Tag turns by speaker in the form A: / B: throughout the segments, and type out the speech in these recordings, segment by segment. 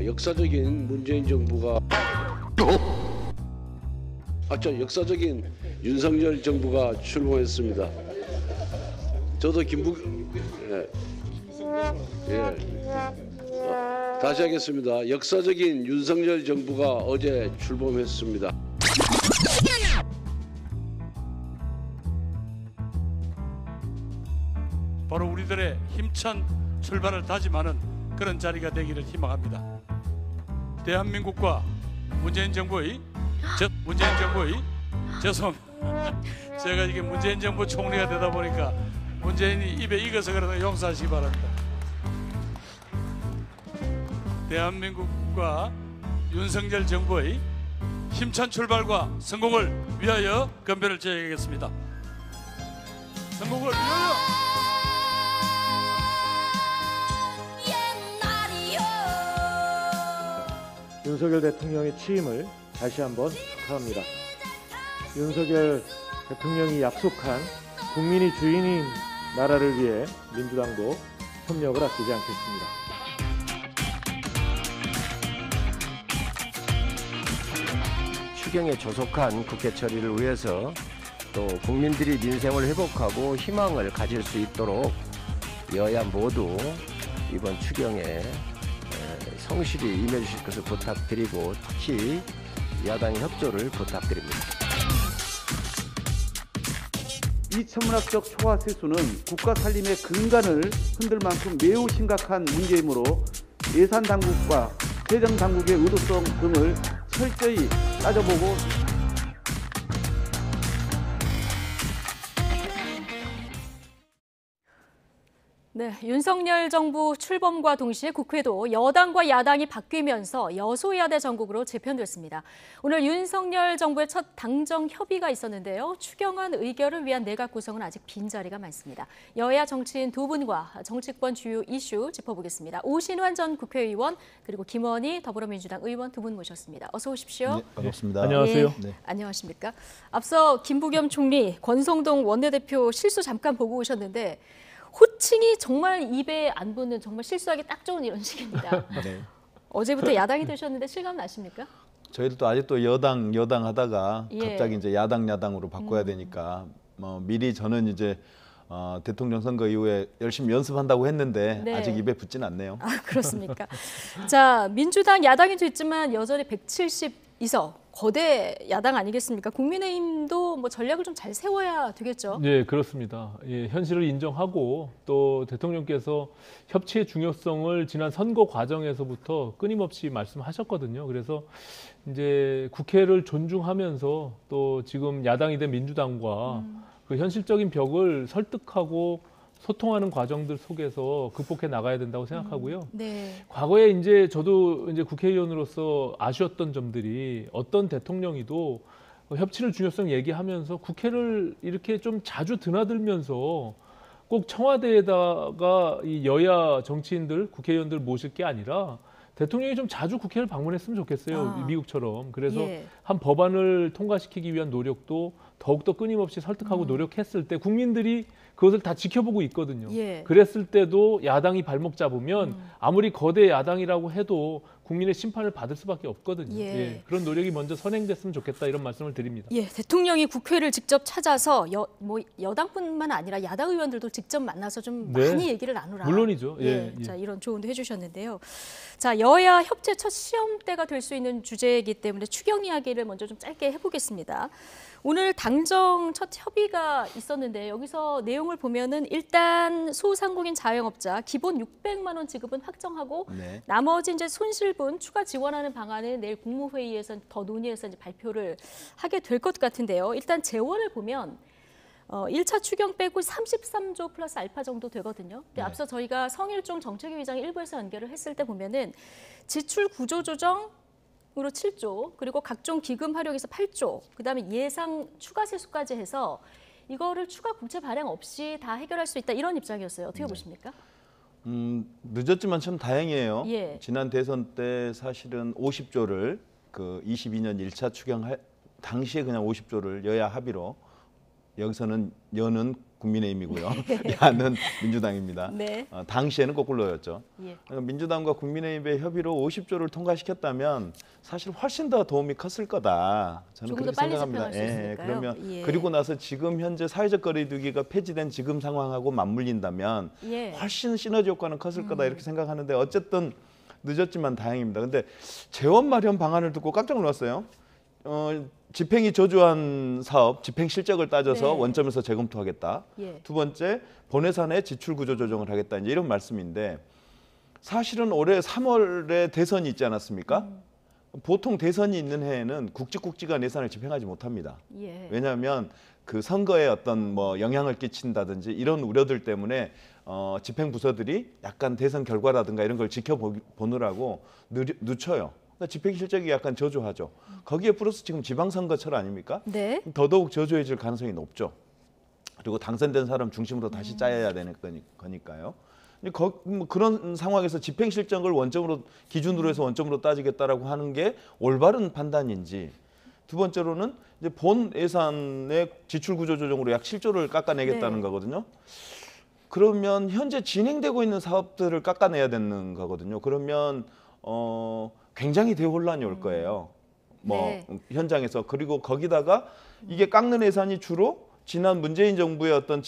A: 역사적인 문재인 정부가 역사적인 윤석열 정부가 출범했습니다. 저도 다시 하겠습니다. 역사적인 윤석열 정부가 어제 출범했습니다.
B: 바로 우리들의 힘찬 출발을 다짐하는 그런 자리가 되기를 희망합니다. 대한민국과 문재인 정부의 제가 이게 문재인 정부 총리가 되다 보니까 문재인이 입에 익어서 그러는 용서하시기 바랍니다. 대한민국과 윤석열 정부의 힘찬 출발과 성공을 위하여 건배를 제하겠습니다. 성공을 위하여.
C: 윤석열 대통령의 취임을 다시 한번 축하합니다. 윤석열 대통령이 약속한 국민이 주인인 나라를 위해 민주당도 협력을 아끼지 않겠습니다.
D: 추경에 조속한 국회 처리를 위해서 또 국민들이 민생을 회복하고 희망을 가질 수 있도록 여야 모두 이번 추경에 성실히 임해주실 것을 부탁드리고 특히 야당의 협조를 부탁드립니다.
E: 이 천문학적 초과 세수는 국가 살림의 근간을 흔들 만큼 매우 심각한 문제이므로 예산 당국과 재정 당국의 의도성 등을 철저히 따져보고
F: 네, 윤석열 정부 출범과 동시에 국회도 여당과 야당이 바뀌면서 여소야대 정국으로 재편됐습니다. 오늘 윤석열 정부의 첫 당정 협의가 있었는데요. 추경안 의결을 위한 내각 구성은 아직 빈자리가 많습니다. 여야 정치인 두 분과 정치권 주요 이슈 짚어보겠습니다. 오신환 전 국회의원 그리고 김원희 더불어민주당 의원 두 분 모셨습니다. 어서 오십시오.
G: 네, 반갑습니다.
C: 안녕하세요.
F: 네, 안녕하십니까. 앞서 김부겸 총리, 권성동 원내대표 실수 잠깐 보고 오셨는데 호칭이 정말 입에 안 붙는 정말 실수하기 딱 좋은 이런 식입니다.
G: 네.
F: 어제부터 야당이 되셨는데 실감 나십니까?
G: 저희들도 아직도 여당 하다가
F: 예.
G: 갑자기 이제 야당으로 바꿔야 되니까 미리 저는 이제 대통령 선거 이후에 열심히 연습한다고 했는데
F: 네.
G: 아직 입에 붙진 않네요.
F: 아, 그렇습니까? 자, 민주당 야당이 됐지만 여전히 172석. 거대 야당 아니겠습니까? 국민의힘도 뭐 전략을 좀 잘 세워야 되겠죠.
H: 네, 그렇습니다. 예, 현실을 인정하고 또 대통령께서 협치의 중요성을 지난 선거 과정에서부터 끊임없이 말씀하셨거든요. 그래서 이제 국회를 존중하면서 또 지금 야당이 된 민주당과 그 현실적인 벽을 설득하고 소통하는 과정들 속에서 극복해 나가야 된다고 생각하고요.
F: 네.
H: 과거에 이제 저도 이제 국회의원으로서 아쉬웠던 점들이 어떤 대통령이도 협치를 중요성 얘기하면서 국회를 이렇게 좀 자주 드나들면서 꼭 청와대에다가 이 여야 정치인들, 국회의원들 모실 게 아니라 대통령이 좀 자주 국회를 방문했으면 좋겠어요. 미국처럼. 그래서
F: 예.
H: 한 법안을 통과시키기 위한 노력도 더욱더 끊임없이 설득하고 노력했을 때 국민들이 그것을 다 지켜보고 있거든요.
F: 예.
H: 그랬을 때도 야당이 발목 잡으면 아무리 거대 야당이라고 해도 국민의 심판을 받을 수밖에 없거든요.
F: 예.
H: 예. 그런 노력이 먼저 선행됐으면 좋겠다 이런 말씀을 드립니다.
F: 예, 대통령이 국회를 직접 찾아서 여당뿐만 아니라 야당 의원들도 직접 만나서 좀
H: 네.
F: 많이 얘기를 나누라.
H: 물론이죠. 예,
F: 예,
H: 예.
F: 자, 이런 조언도 해주셨는데요. 자, 여야 협치 첫 시험대가 될 수 있는 주제이기 때문에 추경 이야기를 먼저 좀 짧게 해보겠습니다. 오늘 당정 첫 협의가 있었는데 여기서 내용을 보면은 일단 소상공인 자영업자 기본 600만 원 지급은 확정하고
G: 네.
F: 나머지 이제 손실분 추가 지원하는 방안은 내일 국무회의에서 더 논의해서 이제 발표를 하게 될 것 같은데요. 일단 재원을 보면 1차 추경 빼고 33조 플러스 알파 정도 되거든요. 근데
G: 네.
F: 앞서 저희가 성일종 정책위 의장이 일부에서 연결을 했을 때 보면은 지출 구조 조정 으로 7조, 그리고 각종 기금 활용에서 8조, 그다음에 예상 추가 세수까지 해서 이거를 추가 국채 발행 없이 다 해결할 수 있다 이런 입장이었어요. 어떻게 보십니까?
G: 늦었지만 참 다행이에요.
F: 예.
G: 지난 대선 때 사실은 50조를 그 22년 1차 추경 당시에 그냥 50조를 여야 합의로, 여기서는 여는 국민의힘이고요. 야는 민주당입니다.
F: 네.
G: 당시에는 거꾸로였죠.
F: 예.
G: 민주당과 국민의힘의 협의로 50조를 통과시켰다면 사실 훨씬 더 도움이 컸을 거다. 저는
F: 조금 더
G: 그렇게
F: 빨리
G: 생각합니다.
F: 집행할 수 있으니까요.
G: 그러면
F: 예.
G: 그리고 나서 지금 현재 사회적 거리두기가 폐지된 지금 상황하고 맞물린다면
F: 예.
G: 훨씬 시너지 효과는 컸을 거다 이렇게 생각하는데 어쨌든 늦었지만 다행입니다. 근데 재원 마련 방안을 듣고 깜짝 놀랐어요. 집행이 저조한 사업, 집행 실적을 따져서
F: 네.
G: 원점에서 재검토하겠다.
F: 예.
G: 두 번째, 본예산의 지출 구조 조정을 하겠다. 이제 이런 말씀인데 사실은 올해 3월에 대선이 있지 않았습니까? 보통 대선이 있는 해에는 굵직굵직한 예산을 집행하지 못합니다.
F: 예.
G: 왜냐하면 그 선거에 어떤 뭐 영향을 끼친다든지 이런 우려들 때문에 집행 부서들이 약간 대선 결과라든가 이런 걸 지켜보느라고 늦춰요. 그러니까 집행 실적이 약간 저조하죠. 거기에 플러스 지금 지방선거철 아닙니까?
F: 네.
G: 더더욱 저조해질 가능성이 높죠. 그리고 당선된 사람 중심으로 다시 짜야 되는 거니까요. 뭐 그런 상황에서 집행 실적을 원점으로 기준으로 해서 원점으로 따지겠다라고 하는 게 올바른 판단인지. 두 번째로는 이제 본 예산의 지출 구조 조정으로 약 7조를 깎아내겠다는
F: 네.
G: 거거든요. 그러면 현재 진행되고 있는 사업들을 깎아내야 되는 거거든요. 그러면 굉장히 대혼란이 올 거예요.
F: 네.
G: 현장에서. 그리고 거기다가 이게 깎는 예산이 주로 지난 문재인 정부의 어떤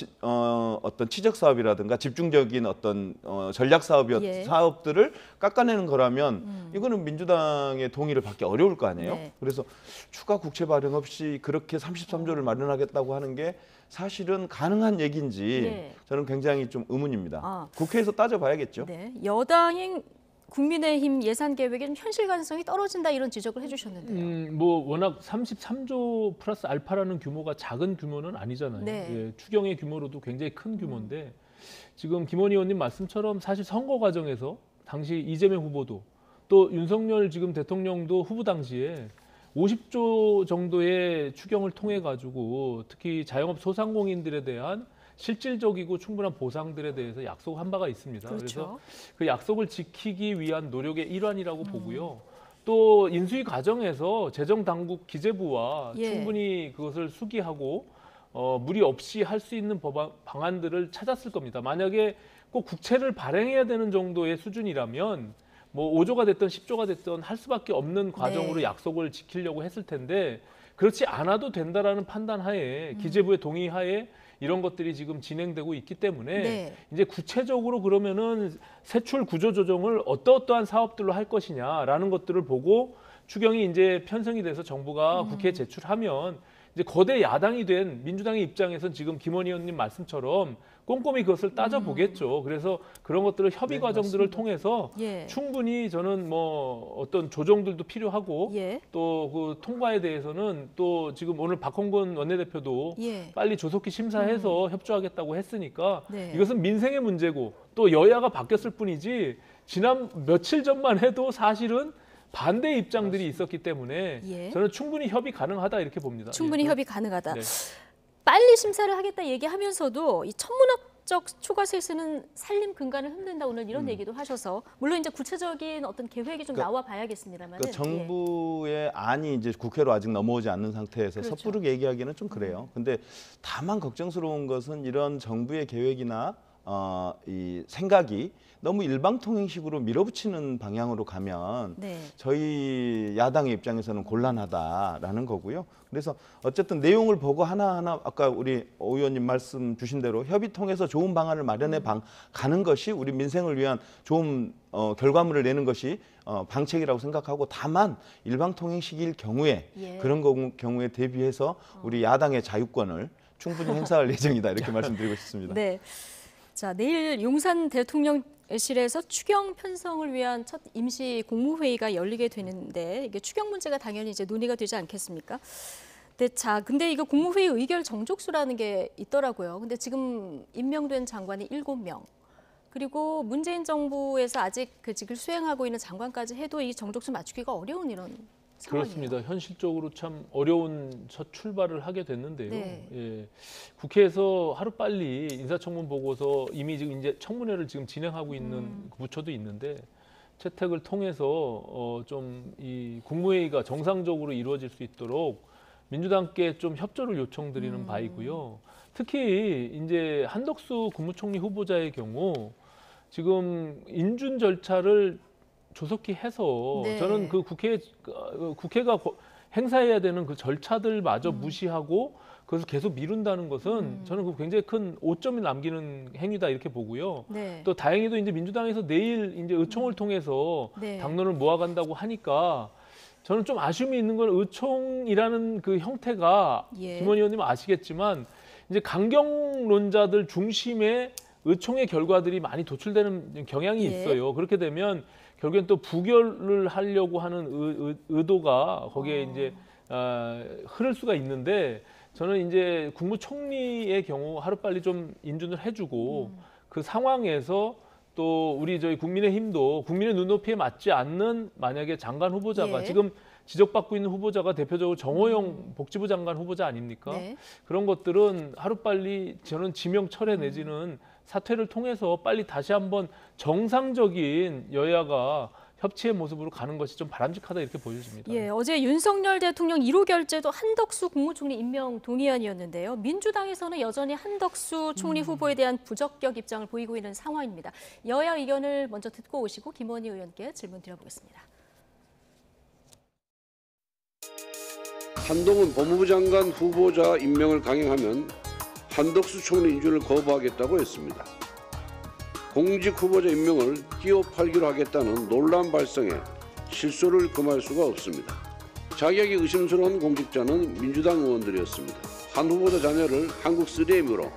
G: 치적 사업이라든가 집중적인 어떤 전략
F: 예.
G: 사업들을 깎아내는 거라면 이거는 민주당의 동의를 받기 어려울 거 아니에요.
F: 네.
G: 그래서 추가 국채 발행 없이 그렇게 33조를 마련하겠다고 하는 게 사실은 가능한 얘기인지
F: 네.
G: 저는 굉장히 좀 의문입니다.
F: 아.
G: 국회에서 따져봐야겠죠.
F: 네. 여당인 국민의힘 예산 계획에 좀 현실 가능성이 떨어진다 이런 지적을 해주셨는데요.
H: 뭐 워낙 33조 플러스 알파라는 규모가 작은 규모는 아니잖아요.
F: 네.
H: 예, 추경의 규모로도 굉장히 큰 규모인데 지금 김원희 의원님 말씀처럼 사실 선거 과정에서 당시 이재명 후보도 또 윤석열 지금 대통령도 후보 당시에 50조 정도의 추경을 통해 가지고 특히 자영업 소상공인들에 대한 실질적이고 충분한 보상들에 대해서 약속한 바가 있습니다.
F: 그렇죠.
H: 그래서 그 약속을 지키기 위한 노력의 일환이라고 보고요. 또 인수위 과정에서 재정당국 기재부와
F: 예.
H: 충분히 그것을 수기하고 무리 없이 할 수 있는 방안들을 찾았을 겁니다. 만약에 꼭 국채를 발행해야 되는 정도의 수준이라면 뭐 5조가 됐든 10조가 됐든 할 수밖에 없는 과정으로
F: 네.
H: 약속을 지키려고 했을 텐데 그렇지 않아도 된다라는 판단 하에 기재부의 동의 하에 이런 것들이 지금 진행되고 있기 때문에
F: 네.
H: 이제 구체적으로 그러면은 세출 구조 조정을 어떠한 사업들로 할 것이냐라는 것들을 보고 추경이 이제 편성이 돼서 정부가 국회에 제출하면 이제 거대 야당이 된 민주당의 입장에선 지금 김원희 의원님 말씀처럼 꼼꼼히 그것을 따져보겠죠. 그래서 그런 것들을 협의 과정들을 통해서
F: 예.
H: 충분히 저는 뭐 어떤 조정들도 필요하고
F: 예.
H: 또 그 통과에 대해서는 또 지금 오늘 박홍근 원내대표도
F: 예.
H: 빨리 조속히 심사해서 협조하겠다고 했으니까
F: 네.
H: 이것은 민생의 문제고 또 여야가 바뀌었을 뿐이지 지난 며칠 전만 해도 사실은 반대 입장들이 있었기 때문에
F: 예.
H: 저는 충분히 협의 가능하다 이렇게 봅니다.
F: 충분히
H: 예.
F: 협의 가능하다.
H: 네.
F: 빨리 심사를 하겠다 얘기하면서도 이 천문학적 초과 세수는 살림 근간을 흔든다 오늘 이런 얘기도 하셔서 물론 이제 구체적인 어떤 계획이 좀 나와 봐야겠습니다만
G: 그 정부의 안이 이제 국회로 아직 넘어오지 않는 상태에서
F: 그렇죠.
G: 섣부르게 얘기하기는 좀 그래요. 근데 다만 걱정스러운 것은 이런 정부의 계획이나 이 생각이 너무 일방통행식으로 밀어붙이는 방향으로 가면
F: 네.
G: 저희 야당의 입장에서는 곤란하다라는 거고요. 그래서 어쨌든 내용을 보고 하나하나 아까 우리 오 의원님 말씀 주신 대로 협의 통해서 좋은 방안을 마련해 가는 것이 우리 민생을 위한 좋은 결과물을 내는 것이 방책이라고 생각하고 다만 일방통행식일 경우에
F: 예.
G: 그런 경우에 대비해서 우리 야당의 자유권을 충분히 행사할 예정이다 이렇게 말씀드리고 싶습니다.
F: 네. 자, 내일 용산 대통령실에서 추경 편성을 위한 첫 임시 국무회의가 열리게 되는데 이게 추경 문제가 당연히 이제 논의가 되지 않겠습니까? 근데 이거 국무회의 의결 정족수라는 게 있더라고요. 근데 지금 임명된 장관이 7명. 그리고 문재인 정부에서 아직 그 직을 수행하고 있는 장관까지 해도 이 정족수 맞추기가 어려운 이런 상황이에요.
H: 그렇습니다. 현실적으로 참 어려운 첫 출발을 하게 됐는데요.
F: 네.
H: 예. 국회에서 하루빨리 인사청문 보고서 이미 지금 이제 청문회를 지금 진행하고 있는 부처도 있는데 채택을 통해서 좀 이 국무회의가 정상적으로 이루어질 수 있도록 민주당께 좀 협조를 요청드리는 바이고요. 특히 이제 한덕수 국무총리 후보자의 경우 지금 인준 절차를 조속히 해서
F: 네.
H: 저는 그 국회가 행사해야 되는 그 절차들마저 무시하고 그래서 계속 미룬다는 것은 저는 그 굉장히 큰 오점이 남기는 행위다 이렇게 보고요.
F: 네.
H: 또 다행히도 이제 민주당에서 내일 이제 의총을 통해서
F: 네.
H: 당론을 모아간다고 하니까 저는 좀 아쉬움이 있는 건 의총이라는 그 형태가
F: 예.
H: 김 의원님 아시겠지만 이제 강경론자들 중심의 의총의 결과들이 많이 도출되는 경향이
F: 예.
H: 있어요. 그렇게 되면 결국엔 또 부결을 하려고 하는 의도가 거기에 이제 흐를 수가 있는데 저는 이제 국무총리의 경우 하루빨리 좀 인준을 해주고 그 상황에서 또 우리 저희 국민의힘도 국민의 눈높이에 맞지 않는 만약에 장관 후보자가
F: 예.
H: 지금 지적받고 있는 후보자가 대표적으로 정호영 복지부 장관 후보자 아닙니까?
F: 네.
H: 그런 것들은 하루빨리 저는 지명 철회 내지는 사퇴를 통해서 빨리 다시 한번 정상적인 여야가 협치의 모습으로 가는 것이 좀 바람직하다 이렇게 보여집니다.
F: 예, 어제 윤석열 대통령 1호 결재도 한덕수 국무총리 임명 동의안이었는데요. 민주당에서는 여전히 한덕수 총리 후보에 대한 부적격 입장을 보이고 있는 상황입니다. 여야 의견을 먼저 듣고 오시고 김원희 의원께 질문 드려보겠습니다.
A: 한동훈 법무부 장관 후보자 임명을 강행하면 한덕수 총리 인준을 거부하겠다고 했습니다. 공직 후보자 임명을 끼어팔기로 하겠다는 논란 발생에 실소를 금할 수가 없습니다. 자격이 의심스러운 공직자는 민주당 의원들이었습니다. 한 후보자 자녀를 한국 3M으로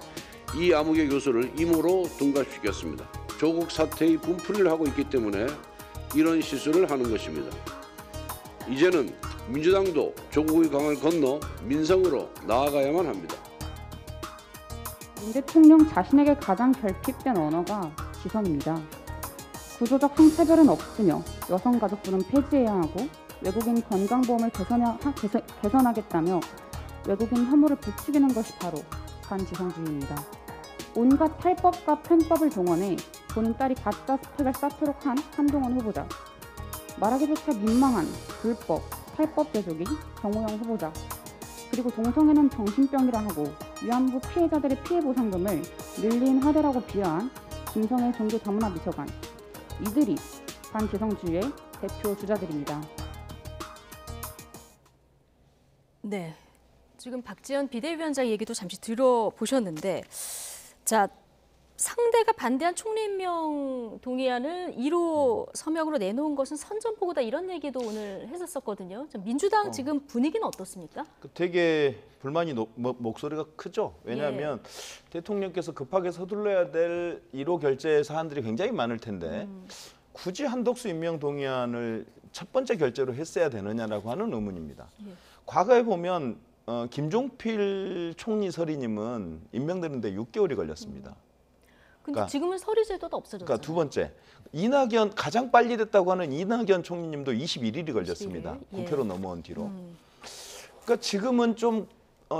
A: 이 암흑의 교수를 임으로 둔갑시켰습니다. 조국 사태의 분풀이를 하고 있기 때문에 이런 실수를 하는 것입니다. 이제는 민주당도 조국의 강을 건너 민성으로 나아가야만 합니다.
I: 윤 대통령 자신에게 가장 결핍된 언어가 지선입니다. 구조적 성차별은 없으며 여성가족부는 폐지해야 하고 외국인 건강보험을 개선하겠다며 외국인 혐오를 부추기는 것이 바로 반지성주의입니다. 온갖 탈법과 편법을 동원해 본인 딸이 가짜 스펙을 쌓도록 한 한동훈 후보자. 말하기조차 민망한 불법, 탈법 대족이 정호영 후보자. 그리고 동성애는 정신병이라 하고 위안부 피해자들의 피해보상금을 늘린 화대라고 비하한 김성애 종교 다문화 비서관. 이들이 반지성주의의 대표 주자들입니다.
F: 네, 지금 박지원 비대위원장 얘기도 잠시 들어보셨는데 자, 상대가 반대한 총리 임명 동의안을 1호 서명으로 내놓은 것은 선전포고다 이런 얘기도 오늘 했었거든요. 민주당 지금 분위기는 어떻습니까?
G: 되게 불만이 목소리가 크죠. 왜냐하면 대통령께서 급하게 서둘러야 될 1호 결재 사안들이 굉장히 많을 텐데 굳이 한덕수 임명 동의안을 첫 번째 결재로 했어야 되느냐라고 하는 의문입니다. 과거에 보면 김종필 총리 서리님은 임명되는데 6개월이 걸렸습니다.
F: 근데
G: 그러니까,
F: 지금은 서리 제도도 없어졌잖아요.
G: 그러니까 두 번째, 이낙연 가장 빨리 됐다고 하는 이낙연 총리님도 21일이 걸렸습니다.
F: 21일?
G: 국회로 넘어온 뒤로. 그러니까 지금은 좀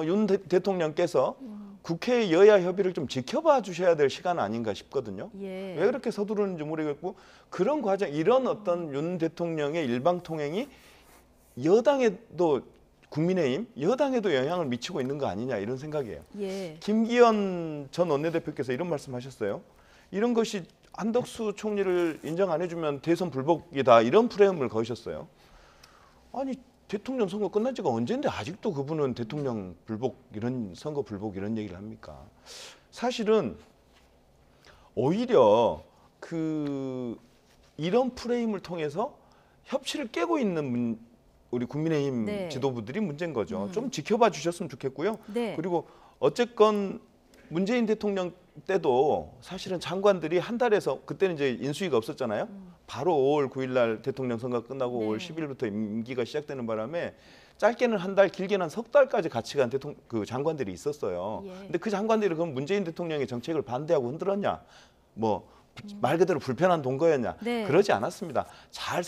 G: 윤 대통령께서 국회 여야 협의를 좀 지켜봐 주셔야 될 시간 아닌가 싶거든요.
F: 예.
G: 왜 그렇게 서두르는지 모르겠고 그런 과정, 이런 어떤 윤 대통령의 일방통행이 여당에도 국민의힘, 여당에도 영향을 미치고 있는 거 아니냐 이런 생각이에요.
F: 예.
G: 김기현 전 원내대표께서 이런 말씀하셨어요. 이런 것이 한덕수 총리를 인정 안 해주면 대선 불복이다 이런 프레임을 거셨어요. 아니 대통령 선거 끝난 지가 언젠데 아직도 그분은 대통령 불복 이런 선거 불복 이런 얘기를 합니까? 사실은 오히려 이런 프레임을 통해서 협치를 깨고 있는 우리 국민의힘
F: 네.
G: 지도부들이 문제인 거죠. 좀 지켜봐 주셨으면 좋겠고요.
F: 네.
G: 그리고 어쨌건 문재인 대통령 때도 사실은 장관들이 한 달에서 그때는 이제 인수위가 없었잖아요. 바로 5월 9일 날 대통령 선거 끝나고
F: 네.
G: 5월 10일부터 임기가 시작되는 바람에 짧게는 한 달, 길게는 석 달까지 같이 간 그 장관들이 있었어요.
F: 예.
G: 근데 그 장관들이 그럼 문재인 대통령의 정책을 반대하고 흔들었냐? 뭐 말 그대로 불편한 동거였냐?
F: 네.
G: 그러지 않았습니다. 잘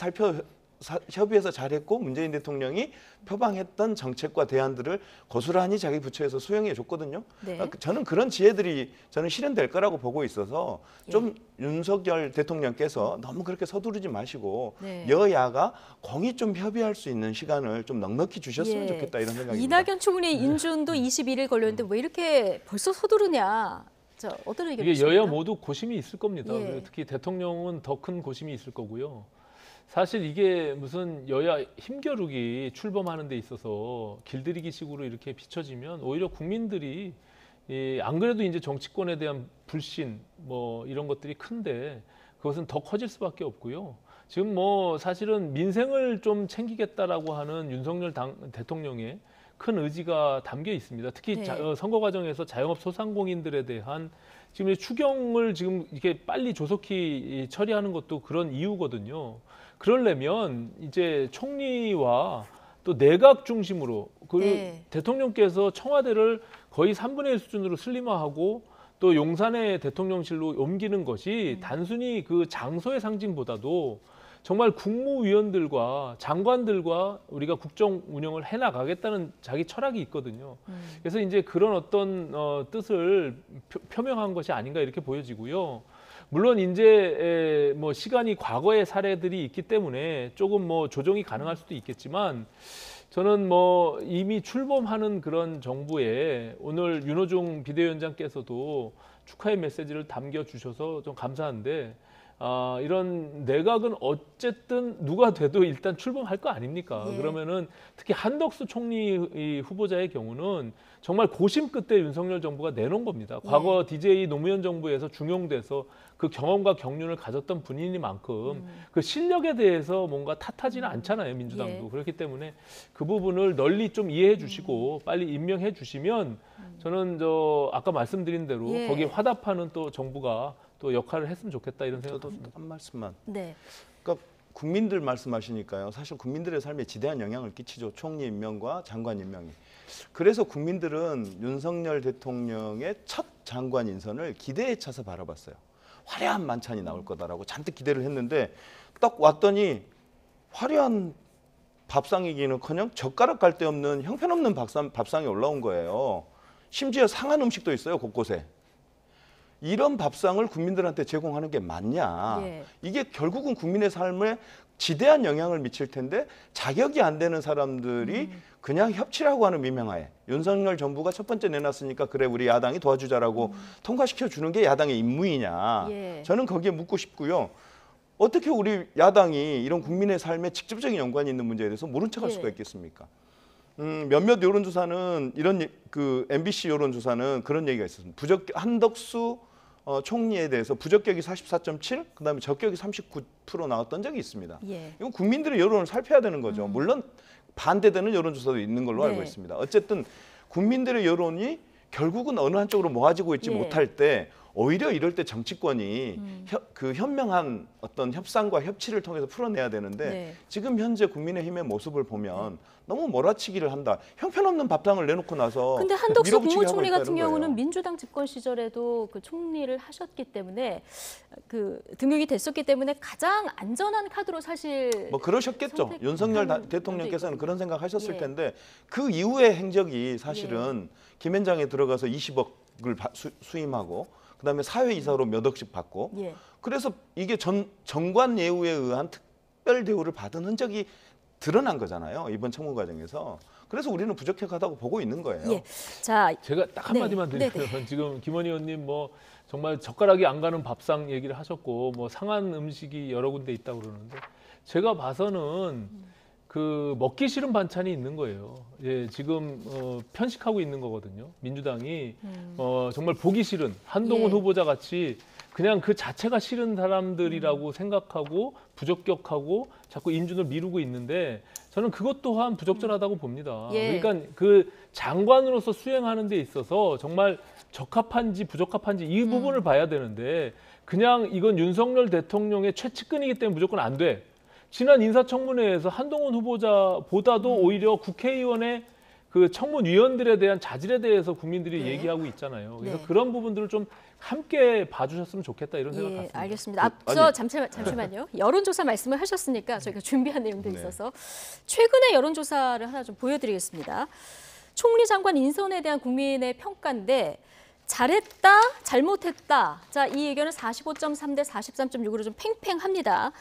G: 협의해서 잘했고 문재인 대통령이 표방했던 정책과 대안들을 고스란히 자기 부처에서 수행해 줬거든요.
F: 네.
G: 저는 그런 지혜들이 저는 실현될 거라고 보고 있어서 좀 윤석열 대통령께서 너무 그렇게 서두르지 마시고
F: 네.
G: 여야가 공히 좀 협의할 수 있는 시간을 좀 넉넉히 주셨으면
F: 예.
G: 좋겠다 이런 생각입니다.
F: 이낙연 총리 인준도 21일 걸렸는데 왜 이렇게 벌써 서두르냐? 자, 어떤
H: 이게
F: 의견이십니까?
H: 여야 모두 고심이 있을 겁니다.
F: 예.
H: 특히 대통령은 더 큰 고심이 있을 거고요. 사실 이게 무슨 여야 힘겨루기 출범하는 데 있어서 길들이기식으로 이렇게 비춰지면 오히려 국민들이 안 그래도 이제 정치권에 대한 불신 뭐 이런 것들이 큰데 그것은 더 커질 수밖에 없고요. 지금 뭐 사실은 민생을 좀 챙기겠다라고 하는 윤석열 대통령의 큰 의지가 담겨 있습니다. 특히
F: 네.
H: 선거 과정에서 자영업 소상공인들에 대한 지금 추경을 지금 이렇게 빨리 조속히 처리하는 것도 그런 이유거든요. 그러려면 이제 총리와 또 내각 중심으로
F: 네.
H: 대통령께서 청와대를 거의 3분의 1 수준으로 슬림화하고 또 용산의 대통령실로 옮기는 것이 단순히 그 장소의 상징보다도 정말 국무위원들과 장관들과 우리가 국정 운영을 해나가겠다는 자기 철학이 있거든요. 그래서 이제 그런 어떤 뜻을 표명한 것이 아닌가 이렇게 보여지고요. 물론 이제 뭐 시간이 과거의 사례들이 있기 때문에 조금 뭐 조정이 가능할 수도 있겠지만 저는 뭐 이미 출범하는 그런 정부에 오늘 윤호중 비대위원장께서도 축하의 메시지를 담겨주셔서 좀 감사한데 이런 내각은 어쨌든 누가 돼도 일단 출범할 거 아닙니까?
F: 예.
H: 그러면은 특히 한덕수 총리 후보자의 경우는 정말 고심 끝에 윤석열 정부가 내놓은 겁니다. 과거 DJ 노무현 정부에서 중용돼서 그 경험과 경륜을 가졌던 분이니만큼 그 실력에 대해서 뭔가 탓하지는 않잖아요, 민주당도.
F: 예.
H: 그렇기 때문에 그 부분을 널리 좀 이해해 주시고 빨리 임명해 주시면 저는 아까 말씀드린 대로
F: 예.
H: 거기에 화답하는 또 정부가 또 역할을 했으면 좋겠다 이런 생각도
G: 저도
H: 듭니다.
G: 한 말씀만.
F: 네.
G: 그러니까 국민들 말씀하시니까요. 사실 국민들의 삶에 지대한 영향을 끼치죠. 총리 임명과 장관 임명이. 그래서 국민들은 윤석열 대통령의 첫 장관 인선을 기대에 차서 바라봤어요. 화려한 만찬이 나올 거다라고 잔뜩 기대를 했는데 딱 왔더니 화려한 밥상이기는커녕 젓가락 갈 데 없는 형편없는 밥상이 올라온 거예요. 심지어 상한 음식도 있어요, 곳곳에. 이런 밥상을 국민들한테 제공하는 게 맞냐.
F: 예.
G: 이게 결국은 국민의 삶에 지대한 영향을 미칠 텐데 자격이 안 되는 사람들이 그냥 협치라고 하는 미명하에 윤석열 정부가 첫 번째 내놨으니까 그래 우리 야당이 도와주자라고 통과시켜 주는 게 야당의 임무이냐.
F: 예.
G: 저는 거기에 묻고 싶고요. 어떻게 우리 야당이 이런 국민의 삶에 직접적인 연관이 있는 문제에 대해서 모른 척할
F: 예.
G: 수가 있겠습니까? 몇몇 여론조사는 이런 그 MBC 여론조사는 그런 얘기가 있었습니다. 한덕수 총리에 대해서 부적격이 44.7, 그다음에 적격이 39% 나왔던 적이 있습니다.
F: 예.
G: 이건 국민들의 여론을 살펴야 되는 거죠. 물론 반대되는 여론조사도 있는 걸로 알고
F: 네.
G: 있습니다. 어쨌든 국민들의 여론이 결국은 어느 한쪽으로 모아지고 있지
F: 예.
G: 못할 때 오히려 이럴 때 정치권이 그 현명한 어떤 협상과 협치를 통해서 풀어내야 되는데
F: 네.
G: 지금 현재 국민의힘의 모습을 보면 너무 몰아치기를 한다. 형편없는 밥상을 내놓고 나서
F: 근데 한덕수
G: 밀어붙이기 하고
F: 국무총리 같은
G: 있다는
F: 경우는
G: 거예요.
F: 민주당 집권 시절에도 그 총리를 하셨기 때문에 그 등용이 됐었기 때문에 가장 안전한 카드로 사실
G: 뭐 그러셨겠죠.
F: 선택하는
G: 윤석열
F: 면도
G: 대통령께서는
F: 있거든요.
G: 그런 생각하셨을
F: 예.
G: 텐데 그 이후의 행적이 사실은 김현장에 들어가서 20억을 수임하고 그다음에 사회이사로 몇 억씩 받고
F: 예.
G: 그래서 이게 정관 예우에 의한 특별 대우를 받은 흔적이 드러난 거잖아요. 이번 청문 과정에서. 그래서 우리는 부적격하다고 보고 있는 거예요.
F: 예. 자,
H: 제가 딱 한마디만
F: 네.
H: 드리면 지금 김원 의원님 뭐 정말 젓가락이 안 가는 밥상 얘기를 하셨고 뭐 상한 음식이 여러 군데 있다고 그러는데 제가 봐서는 그 먹기 싫은 반찬이 있는 거예요. 예, 지금 편식하고 있는 거거든요. 민주당이 정말 보기 싫은 한동훈
F: 예.
H: 후보자 같이 그냥 그 자체가 싫은 사람들이라고 생각하고 부적격하고 자꾸 인준을 미루고 있는데 저는 그것 또한 부적절하다고 봅니다.
F: 예.
H: 그러니까 그 장관으로서 수행하는 데 있어서 정말 적합한지 부적합한지 이 부분을 봐야 되는데 그냥 이건 윤석열 대통령의 최측근이기 때문에 무조건 안 돼. 지난 인사청문회에서 한동훈 후보자보다도 오히려 국회의원의 그 청문위원들에 대한 자질에 대해서 국민들이
F: 네.
H: 얘기하고 있잖아요. 그래서
F: 네.
H: 그런 부분들을 좀 함께 봐주셨으면 좋겠다 이런 생각
F: 예,
H: 같습니다.
F: 알겠습니다. 앞서 잠시만요. 여론조사 말씀을 하셨으니까 저희가 준비한 내용도 있어서 최근의 여론조사를 하나 좀 보여드리겠습니다. 총리 장관 인선에 대한 국민의 평가인데 잘했다, 잘못했다. 자, 이 의견은 45.3 대 43.6으로 좀 팽팽합니다.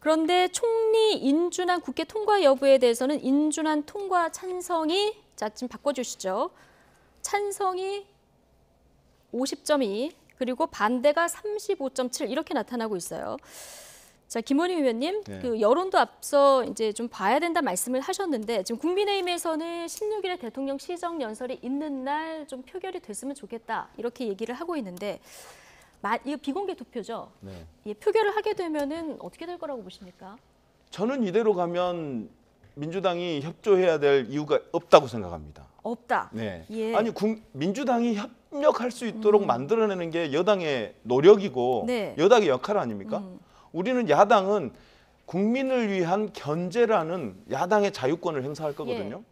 F: 그런데 총리 인준안 국회 통과 여부에 대해서는 인준안 통과 찬성이, 자, 지금 바꿔주시죠. 찬성이 50.2 그리고 반대가 35.7 이렇게 나타나고 있어요. 자, 김원희 의원님,
G: 네.
F: 그 여론도 앞서 이제 좀 봐야 된다 말씀을 하셨는데 지금 국민의힘에서는 16일에 대통령 시정 연설이 있는 날 좀 표결이 됐으면 좋겠다 이렇게 얘기를 하고 있는데 이거 비공개 투표죠.
G: 네.
F: 예, 표결을 하게 되면은 어떻게 될 거라고 보십니까?
G: 저는 이대로 가면 민주당이 협조해야 될 이유가 없다고 생각합니다.
F: 없다.
G: 네.
F: 예.
G: 아니 민주당이 협력할 수 있도록 만들어내는 게 여당의 노력이고
F: 네.
G: 여당의 역할 아닙니까? 우리는 야당은 국민을 위한 견제라는 야당의 자유권을 행사할 거거든요.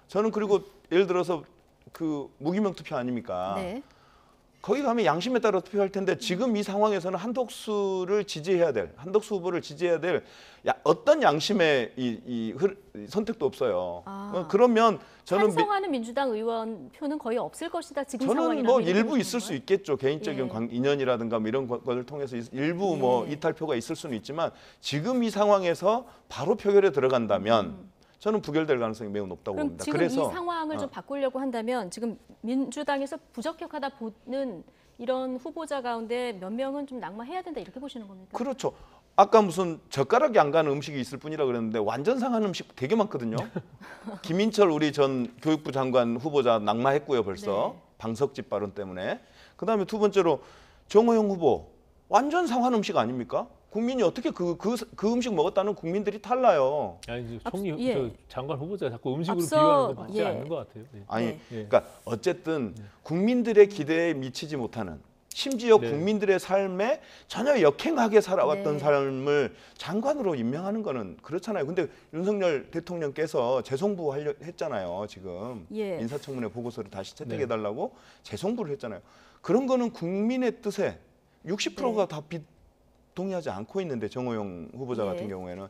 G: 저는 그리고 예를 들어서 그 무기명 투표 아닙니까?
F: 네.
G: 거기 가면 양심에 따라 투표할 텐데 지금 이 상황에서는 한덕수 후보를 지지해야 될 어떤 양심의 선택도 없어요. 그러면 저는
F: 찬성하는 민주당 의원 표는 거의 없을 것이다. 지금
G: 저는
F: 상황이라면
G: 뭐
F: 이렇게
G: 일부
F: 보시는
G: 있을 수
F: 거예요?
G: 있겠죠. 개인적인 인연이라든가 뭐 이런 것을 통해서 일부 뭐 이탈표가 있을 수는 있지만 지금 이 상황에서 바로 표결에 들어간다면 저는 부결될 가능성이 매우 높다고
F: 그럼
G: 봅니다.
F: 지금
G: 그래서
F: 이 상황을 좀 바꾸려고 한다면 지금 민주당에서 부적격하다 보는 이런 후보자 가운데 몇 명은 좀 낙마해야 된다 이렇게 보시는 겁니까?
G: 그렇죠. 아까 무슨 젓가락이 안 가는 음식이 있을 뿐이라 그랬는데 완전 상한 음식 되게 많거든요. 김인철 우리 전 교육부 장관 후보자 낙마했고요 벌써.
F: 네.
G: 방석집 발언 때문에. 그다음에 두 번째로 정호영 후보 완전 상한 음식 아닙니까? 국민이 어떻게 그 음식 먹었다는 국민들이 탈라요.
H: 아니, 이제 총리
F: 예.
H: 저 장관 후보자 자꾸 음식으로
F: 앞서,
H: 비유하는 거 맞지
F: 예.
H: 않는 것 같아요. 네.
G: 아니
F: 네.
G: 그러니까 어쨌든 국민들의 기대에 미치지 못하는 심지어
H: 네.
G: 국민들의 삶에 전혀 역행하게 살아왔던
F: 네.
G: 삶을 장관으로 임명하는 거는 그렇잖아요. 근데 윤석열 대통령께서 재송부 했잖아요. 지금
F: 예.
G: 인사청문회 보고서를 다시 채택해달라고 재송부를 했잖아요. 그런 거는 국민의 뜻에 60%가 다 동의하지 않고 있는데 정호영 후보자 같은 경우에는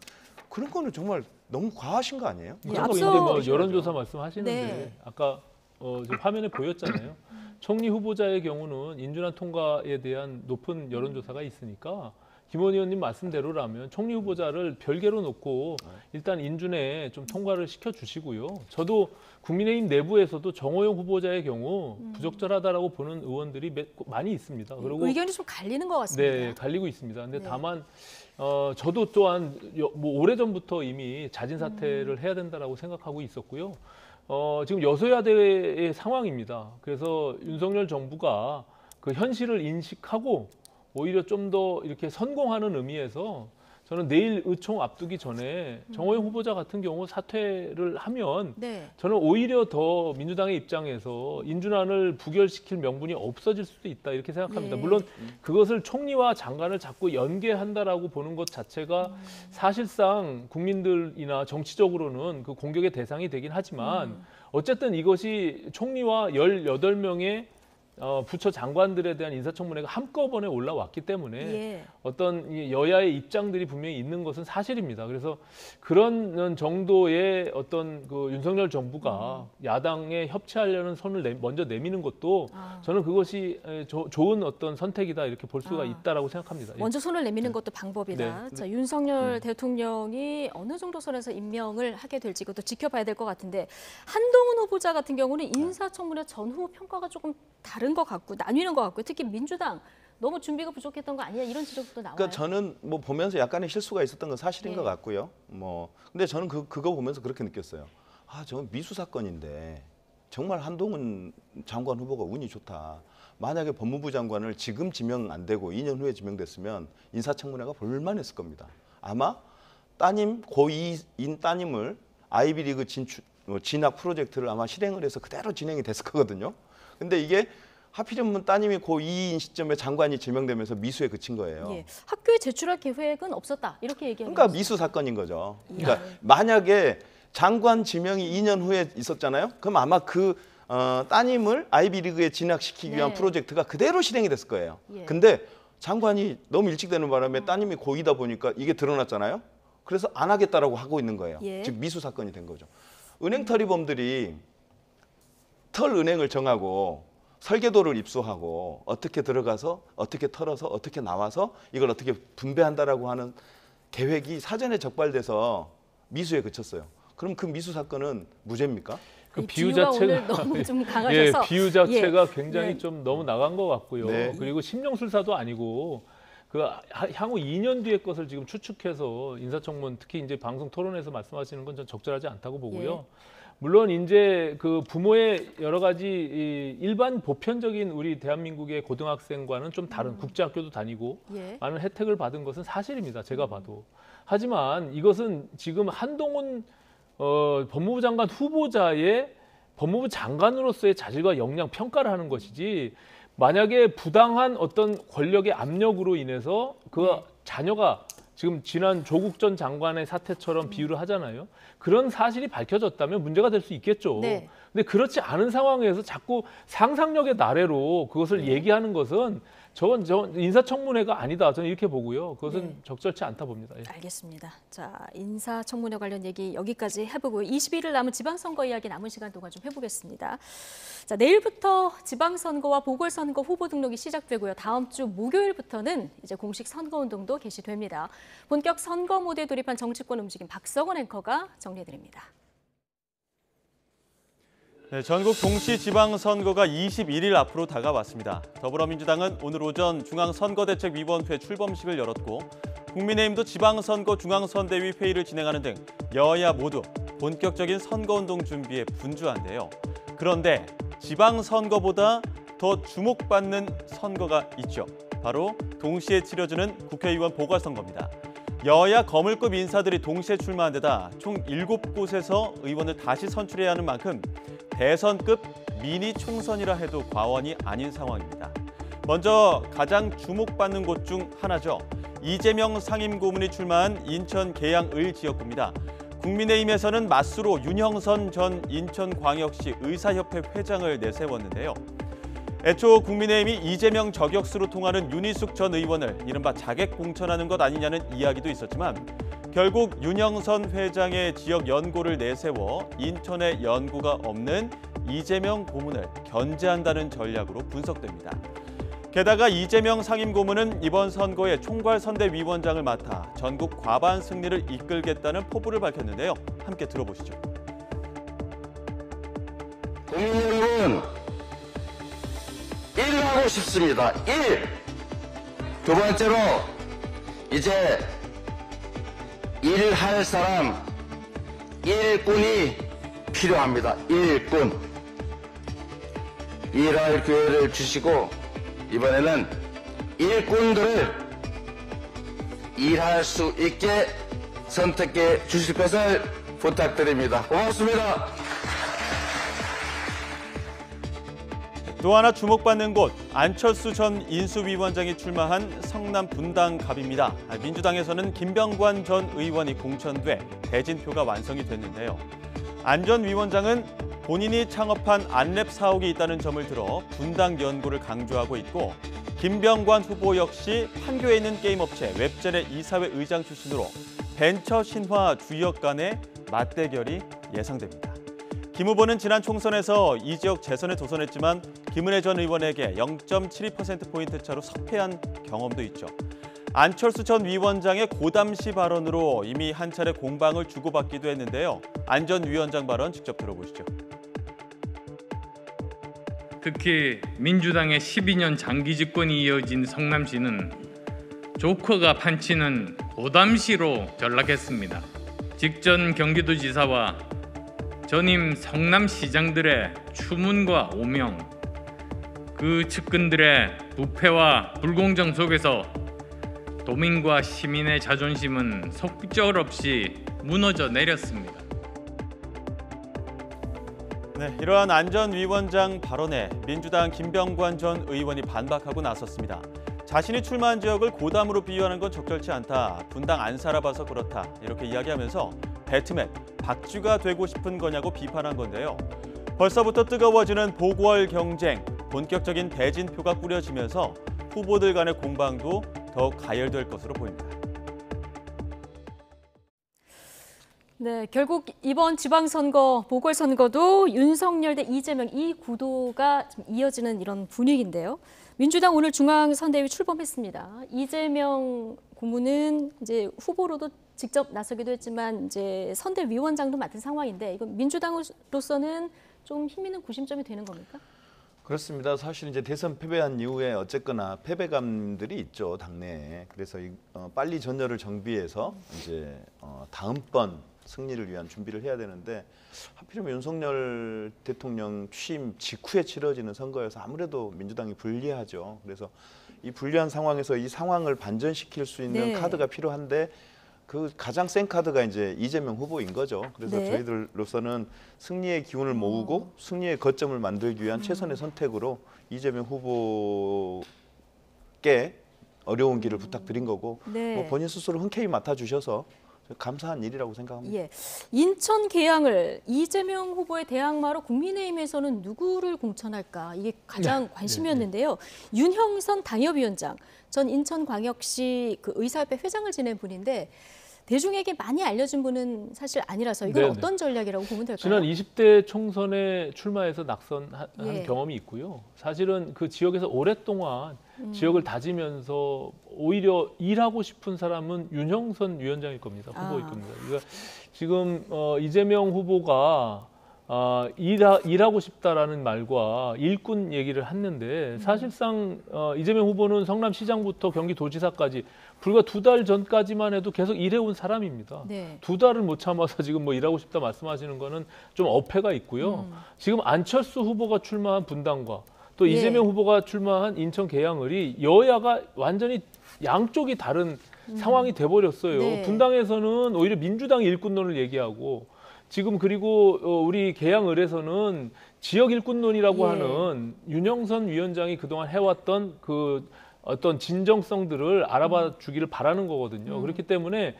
G: 그런 거는 정말 너무 과하신 거 아니에요?
F: 예,
H: 그리고
F: 앞서-
H: 이제 뭐 여론조사 말씀하시는데
F: 네.
H: 아까 지금 화면에 보였잖아요. 총리 후보자의 경우는 인준안 통과에 대한 높은 여론조사가 있으니까 김원희 의원님 말씀대로라면 총리 후보자를 별개로 놓고 일단 인준에 좀 통과를 시켜주시고요. 저도 국민의힘 내부에서도 정호영 후보자의 경우 부적절하다라고 보는 의원들이 많이 있습니다. 그리고
F: 의견이 좀 갈리는 것 같습니다.
H: 네, 갈리고 있습니다. 근데
F: 네.
H: 다만 저도 또한 뭐 오래전부터 이미 자진 사퇴를 해야 된다라고 생각하고 있었고요. 지금 여소야대의 상황입니다. 그래서 윤석열 정부가 그 현실을 인식하고 오히려 좀 더 이렇게 선공하는 의미에서 저는 내일 의총 앞두기 전에 정호영 후보자 같은 경우 사퇴를 하면
F: 네.
H: 저는 오히려 더 민주당의 입장에서 인준안을 부결시킬 명분이 없어질 수도 있다 이렇게 생각합니다.
F: 네.
H: 물론 그것을 총리와 장관을 자꾸 연계한다라고 보는 것 자체가 사실상 국민들이나 정치적으로는 그 공격의 대상이 되긴 하지만 어쨌든 이것이 총리와 18명의 부처 장관들에 대한 인사청문회가 한꺼번에 올라왔기 때문에
F: 예.
H: 어떤 이 여야의 입장들이 분명히 있는 것은 사실입니다. 그래서 그런 정도의 어떤 그 윤석열 정부가 야당에 협치하려는 손을 먼저 내미는 것도 저는 그것이 좋은 어떤 선택이다 이렇게 볼 수가 있다라고 생각합니다.
F: 먼저 손을 내미는 것도 방법이다.
H: 네.
F: 자, 윤석열 대통령이 어느 정도 선에서 임명을 하게 될지 이것도 지켜봐야 될 것 같은데 한동훈 후보자 같은 경우는 인사청문회 전후 평가가 조금 다른 것 같고 나뉘는 것 같고 특히 민주당 너무 준비가 부족했던 거 아니냐 이런 지적도 나와요.
G: 그러니까 저는 뭐 보면서 약간의 실수가 있었던 건 사실인
F: 네.
G: 것 같고요. 뭐 근데 저는 그거 보면서 그렇게 느꼈어요. 아, 저건 미수 사건인데 정말 한동훈 장관 후보가 운이 좋다. 만약에 법무부 장관을 지금 지명 안 되고 2년 후에 지명됐으면 인사청문회가 볼만했을 겁니다. 아마 따님 고2인 따님을 아이비리그 진학 프로젝트를 아마 실행을 해서 그대로 진행이 됐을 거거든요. 근데 이게 하필이면 따님이 고2인 시점에 장관이 지명되면서 미수에 그친 거예요.
F: 예. 학교에 제출할 계획은 없었다 이렇게 얘기하는
G: 그러니까
F: 거죠.
G: 미수 사건인 거죠. 그러니까 만약에 장관 지명이 2년 후에 있었잖아요. 그럼 아마 그 따님을 아이비리그에 진학시키기 위한
F: 네.
G: 프로젝트가 그대로 실행이 됐을 거예요.
F: 예.
G: 근데 장관이 너무 일찍 되는 바람에 따님이 고이다 보니까 이게 드러났잖아요. 그래서 안 하겠다라고 하고 있는 거예요.
F: 예.
G: 즉 미수 사건이 된 거죠. 은행 털이범들이 털 은행을 정하고 설계도를 입수하고 어떻게 들어가서 어떻게 털어서 어떻게 나와서 이걸 어떻게 분배한다라고 하는 계획이 사전에 적발돼서 미수에 그쳤어요. 그럼 그 미수 사건은 무죄입니까?
H: 그
F: 이
H: 비유
F: 비유가
H: 자체가
F: 오늘 너무 좀
H: 예,
F: 강하셔서
H: 비유 자체가
F: 예.
H: 굉장히
F: 네.
H: 좀 너무 나간 것 같고요.
G: 네.
H: 그리고 심령술사도 아니고 그 향후 2년 뒤의 것을 지금 추측해서 인사청문 특히 이제 방송 토론에서 말씀하시는 건 전 적절하지 않다고 보고요. 물론 이제 그 부모의 여러 가지 일반 보편적인 우리 대한민국의 고등학생과는 좀 다른 국제학교도 다니고
F: 예.
H: 많은 혜택을 받은 것은 사실입니다. 제가 봐도. 하지만 이것은 지금 한동훈 법무부 장관 후보자의 법무부 장관으로서의 자질과 역량 평가를 하는 것이지 만약에 부당한 어떤 권력의 압력으로 인해서 그 자녀가 지금 지난 조국 전 장관의 사태처럼 비유를 하잖아요. 그런 사실이 밝혀졌다면 문제가 될 수 있겠죠.
F: 네.
H: 근데 그렇지 않은 상황에서 자꾸 상상력의 나래로 그것을 얘기하는 것은 저건 인사청문회가 아니다. 저는 이렇게 보고요. 그것은
F: 네.
H: 적절치 않다 봅니다. 예.
F: 알겠습니다. 자, 인사청문회 관련 얘기 여기까지 해보고요. 21일 남은 지방선거 이야기 남은 시간 동안 좀 해보겠습니다. 자, 내일부터 지방선거와 보궐선거 후보 등록이 시작되고요. 다음 주 목요일부터는 이제 공식 선거운동도 개시됩니다. 본격 선거 모드에 돌입한 정치권 움직임 박성원 앵커가 정리해드립니다.
J: 네, 전국 동시 지방선거가 21일 앞으로 다가왔습니다. 더불어민주당은 오늘 오전 중앙선거대책위원회 출범식을 열었고 국민의힘도 지방선거 중앙선대위 회의를 진행하는 등 여야 모두 본격적인 선거운동 준비에 분주한데요. 그런데 지방선거보다 더 주목받는 선거가 있죠. 바로 동시에 치러지는 국회의원 보궐선거입니다. 여야 거물급 인사들이 동시에 출마한 데다 총 7곳에서 의원을 다시 선출해야 하는 만큼 대선급 미니 총선이라 해도 과언이 아닌 상황입니다. 먼저 가장 주목받는 곳 중 하나죠. 이재명 상임고문이 출마한 인천 계양을 지역구입니다. 국민의힘에서는 맞수로 윤형선 전 인천광역시 의사협회 회장을 내세웠는데요. 애초 국민의힘이 이재명 저격수로 통하는 윤희숙 전 의원을 이른바 자객 공천하는 것 아니냐는 이야기도 있었지만 결국 윤형선 회장의 지역 연고를 내세워 인천에 연고가 없는 이재명 고문을 견제한다는 전략으로 분석됩니다. 게다가 이재명 상임고문은 이번 선거에 총괄선대위원장을 맡아 전국 과반 승리를 이끌겠다는 포부를 밝혔는데요. 함께 들어보시죠.
K: 국민 여러분, 일하고 싶습니다. 일. 두 번째로 이제 일할 사람, 일꾼이 필요합니다. 일꾼. 일할 기회를 주시고 이번에는 일꾼들을 일할 수 있게 선택해 주실 것을 부탁드립니다. 고맙습니다.
J: 또 하나 주목받는 곳, 안철수 전 인수위원장이 출마한 성남 분당갑입니다. 민주당에서는 김병관 전 의원이 공천돼 대진표가 완성이 됐는데요. 안 전 위원장은 본인이 창업한 안랩 사옥이 있다는 점을 들어 분당 연구를 강조하고 있고 김병관 후보 역시 판교에 있는 게임업체 웹젤의 이사회 의장 출신으로 벤처 신화 주역 간의 맞대결이 예상됩니다. 김 후보는 지난 총선에서 이 지역 재선에 도전했지만 김은혜 전 의원에게 0.72%포인트 차로 석패한 경험도 있죠. 안철수 전 위원장의 고담시 발언으로 이미 한 차례 공방을 주고받기도 했는데요. 안 전 위원장 발언 직접 들어보시죠.
L: 특히 민주당의 12년 장기 집권이 이어진 성남시는 조커가 판치는 고담시로 전락했습니다. 직전 경기도지사와 전임 성남시장들의 추문과 오명, 그 측근들의 부패와 불공정 속에서 도민과 시민의 자존심은 속절없이 무너져 내렸습니다.
J: 네, 이러한 안 전 위원장 발언에 민주당 김병관 전 의원이 반박하고 나섰습니다. 자신이 출마한 지역을 고담으로 비유하는 건 적절치 않다. 분당 안 살아봐서 그렇다. 이렇게 이야기하면서 배트맨, 박쥐가 되고 싶은 거냐고 비판한 건데요. 벌써부터 뜨거워지는 보궐 경쟁, 본격적인 대진표가 꾸려지면서 후보들 간의 공방도 더 가열될 것으로 보입니다.
F: 네, 결국 이번 지방선거, 보궐선거도 윤석열 대 이재명 이 구도가 좀 이어지는 이런 분위기인데요. 민주당 오늘 중앙선대위 출범했습니다. 이재명 고문은 이제 후보로도 직접 나서기도 했지만 이제 선대위원장도 맡은 상황인데 이건 민주당으로서는 좀 힘있는 구심점이 되는 겁니까?
G: 그렇습니다. 사실 이제 대선 패배한 이후에 어쨌거나 패배감들이 있죠, 당내에. 그래서 빨리 전열을 정비해서 이제 다음번 승리를 위한 준비를 해야 되는데 하필이면 윤석열 대통령 취임 직후에 치러지는 선거여서 아무래도 민주당이 불리하죠. 그래서 이 불리한 상황에서 이 상황을 반전시킬 수 있는
F: 네.
G: 카드가 필요한데 그 가장 센 카드가 이제 이재명 후보인 거죠. 그래서
F: 네.
G: 저희들로서는 승리의 기운을 모으고 승리의 거점을 만들기 위한 최선의 선택으로 이재명 후보께 어려운 길을 부탁드린 거고
F: 네.
G: 뭐 본인 스스로 흔쾌히 맡아주셔서 감사한 일이라고 생각합니다.
F: 예, 인천 계양을 이재명 후보의 대항마로 국민의힘에서는 누구를 공천할까 이게 가장 관심이었는데요. 윤형선 당협위원장, 전 인천광역시 그 의사협회 회장을 지낸 분인데 대중에게 많이 알려진 분은 사실 아니라서 이건
H: 네네.
F: 어떤 전략이라고 보면 될까요?
H: 지난 20대 총선에 출마해서 낙선한
F: 예.
H: 경험이 있고요. 사실은 그 지역에서 오랫동안 지역을 다지면서 오히려 일하고 싶은 사람은 윤형선 위원장일 겁니다. 후보일 겁니다. 그러니까 지금 이재명 후보가 일하고 싶다라는 말과 일꾼 얘기를 했는데 사실상 이재명 후보는 성남시장부터 경기도지사까지 불과 2달 전까지만 해도 계속 일해온 사람입니다.
F: 네.
H: 2달을 못 참아서 지금 뭐 일하고 싶다 말씀하시는 거는 좀 어폐가 있고요. 지금 안철수 후보가 출마한 분당과 또
F: 예.
H: 이재명 후보가 출마한 인천 계양을이 여야가 완전히 양쪽이 다른 상황이 돼버렸어요.
F: 네.
H: 분당에서는 오히려 민주당 일꾼론을 얘기하고 지금 그리고 우리 계양을에서는 지역 일꾼론이라고
F: 예.
H: 하는 윤형선 위원장이 그동안 해왔던 그 어떤 진정성들을 알아봐 주기를 바라는 거거든요. 그렇기 때문에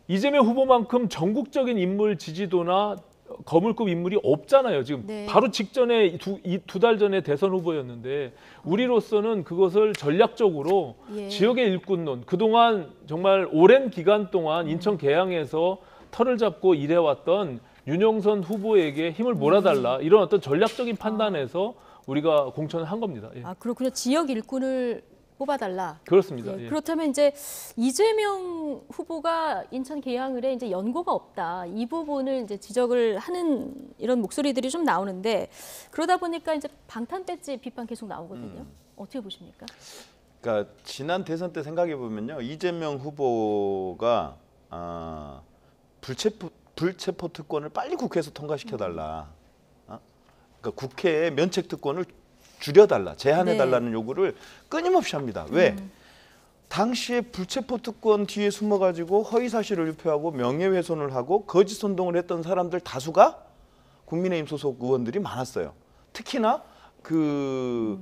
H: 이재명 후보만큼 전국적인 인물 지지도나 거물급 인물이 없잖아요. 지금
F: 네.
H: 바로 직전에 두 달 전에 대선 후보였는데 우리로서는 그것을 전략적으로
F: 예.
H: 지역의 일꾼론, 그동안 정말 오랜 기간 동안 인천 계양에서 털을 잡고 일해왔던 윤형선 후보에게 힘을 몰아달라 이런 어떤 전략적인 판단에서 우리가 공천을 한 겁니다. 예.
F: 그렇군요. 지역 일꾼을 뽑아달라.
H: 그렇습니다.
F: 예,
H: 예.
F: 그렇다면 이제 이재명 후보가 인천 계양을에 이제 연고가 없다. 이 부분을 이제 지적을 하는 이런 목소리들이 좀 나오는데 그러다 보니까 이제 방탄 배지 비판 계속 나오거든요. 어떻게 보십니까?
G: 그러니까 지난 대선 때 생각해 보면요, 이재명 후보가 불체포 특권을 빨리 국회에서 통과시켜 달라. 그러니까 국회의 면책 특권을 줄여달라, 제한해달라는 요구를 끊임없이 합니다. 왜? 당시에 불체포 특권 뒤에 숨어가지고 허위사실을 유포하고 명예훼손을 하고 거짓 선동을 했던 사람들 다수가 국민의힘 소속 의원들이 많았어요. 특히나 그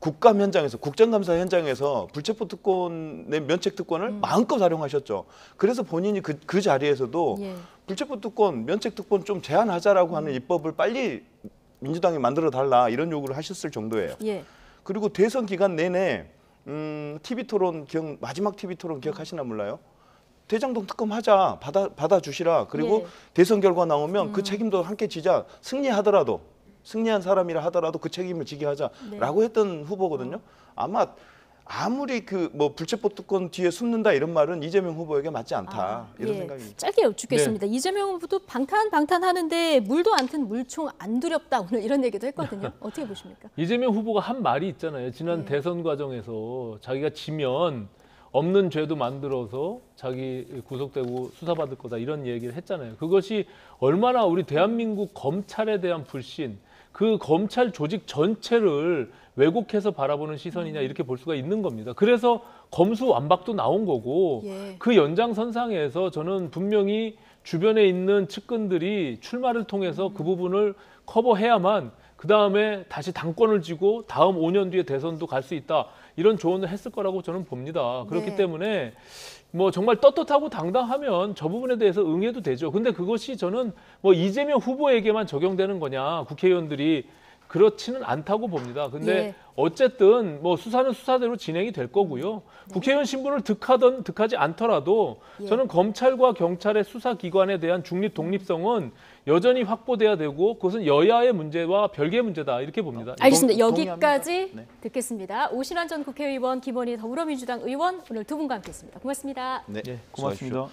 G: 국감 현장에서, 국정감사 현장에서 불체포 특권의 면책 특권을 마음껏 활용하셨죠. 그래서 본인이 그 자리에서도
F: 예.
G: 불체포 특권, 면책 특권 좀 제한하자라고 하는 입법을 빨리 민주당이 만들어 달라 이런 요구를 하셨을 정도예요.
F: 예.
G: 그리고 대선 기간 내내 TV 토론 마지막 TV 토론 기억하시나 몰라요? 대장동 특검 하자, 받아주시라. 그리고
F: 예.
G: 대선 결과 나오면 그 책임도 함께 지자. 승리한 사람이라 하더라도 그 책임을 지게 하자라고 했던 후보거든요. 아마 아무리 그 뭐 불체포 특권 뒤에 숨는다 이런 말은 이재명 후보에게 맞지 않다 이런
F: 예.
G: 생각입니다.
F: 짧게 여쭙겠습니다. 이재명 후보도 방탄하는데 물도 안 튼 물총 안 두렵다 오늘 이런 얘기도 했거든요. 어떻게 보십니까?
H: 이재명 후보가 한 말이 있잖아요. 지난 대선 과정에서 자기가 지면 없는 죄도 만들어서 자기 구속되고 수사받을 거다 이런 얘기를 했잖아요. 그것이 얼마나 우리 대한민국 검찰에 대한 불신, 그 검찰 조직 전체를 왜곡해서 바라보는 시선이냐 이렇게 볼 수가 있는 겁니다. 그래서 검수완박도 나온 거고
F: 예.
H: 그 연장선상에서 저는 분명히 주변에 있는 측근들이 출마를 통해서 그 부분을 커버해야만 그다음에 다시 당권을 쥐고 다음 5년 뒤에 대선도 갈 수 있다. 이런 조언을 했을 거라고 저는 봅니다. 그렇기 때문에 뭐 정말 떳떳하고 당당하면 저 부분에 대해서 응해도 되죠. 근데 그것이 저는 뭐 이재명 후보에게만 적용되는 거냐, 국회의원들이 그렇지는 않다고 봅니다. 근데 어쨌든 뭐 수사는 수사대로 진행이 될 거고요. 국회의원 신분을 득하든 득하지 않더라도 저는 검찰과 경찰의 수사기관에 대한 중립 독립성은 여전히 확보돼야 되고 그것은 여야의 문제와 별개의 문제다 이렇게 봅니다.
F: 알겠습니다. 여기까지 듣겠습니다. 오신환 전 국회의원, 김원희 더불어민주당 의원 오늘 두 분과 함께했습니다. 고맙습니다.
G: 네, 고맙습니다.